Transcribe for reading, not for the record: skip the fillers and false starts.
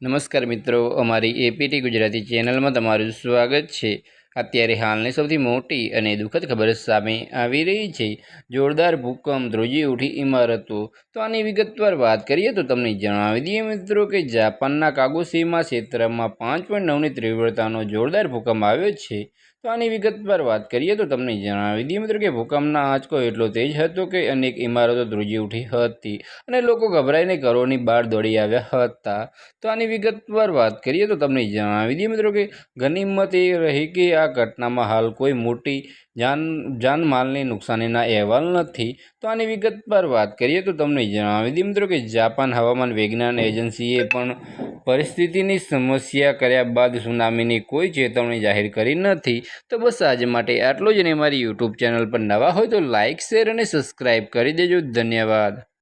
નમસ્કાર મિત્રો, અમારી એપીટી ગુજરાતી ચેનલમાં તમારું સ્વાગત છે। અત્યારે હાલની સૌથી મોટી અને દુઃખદ ખબર સામે આવી રહી છે। જોરદાર ભૂકંપ ધ્રુજી ઉઠી ઇમારતો। તો આની વિગતવાર વાત કરીએ તો તમને જણાવી દઈએ મિત્રો કે જાપાનના કાગોશીમા ક્ષેત્રમાં 5.9ની તીવ્રતાનો જોરદાર ભૂકંપ આવ્યો છે। તો આની વિગતવાર વાત કરીએ તો તમને જણાવી દઈએ મિત્રો કે ભૂકંપના આંચકો એટલો તેજ હતો કે અનેક ઇમારતો ધ્રુજી ઉઠી હતી અને લોકો ગભરાઈને ઘરોની બહાર દોડી આવ્યા હતા। તો આની વિગતવાર વાત કરીએ તો તમને જણાવી દઈએ મિત્રો કે ગનીમત એ રહી કે આ ઘટનામાં હાલ કોઈ મોટી જાનમાલની નુકસાનીના અહેવાલ નથી। તો આની વિગતવાર વાત કરીએ તો તમને જણાવી દઈએ મિત્રો કે જાપાન હવામાન વિજ્ઞાન એજન્સીએ પણ પરિસ્થિતિની સમસ્યા કર્યા બાદ સુનામીની કોઈ ચેતવણી જાહેર કરી નથી। તો બસ આજે માટે આટલું જ, અને મારી યુટ્યુબ ચેનલ પર નવા હોય તો લાઇક, શેર અને સબસ્ક્રાઈબ કરી દેજો। ધન્યવાદ।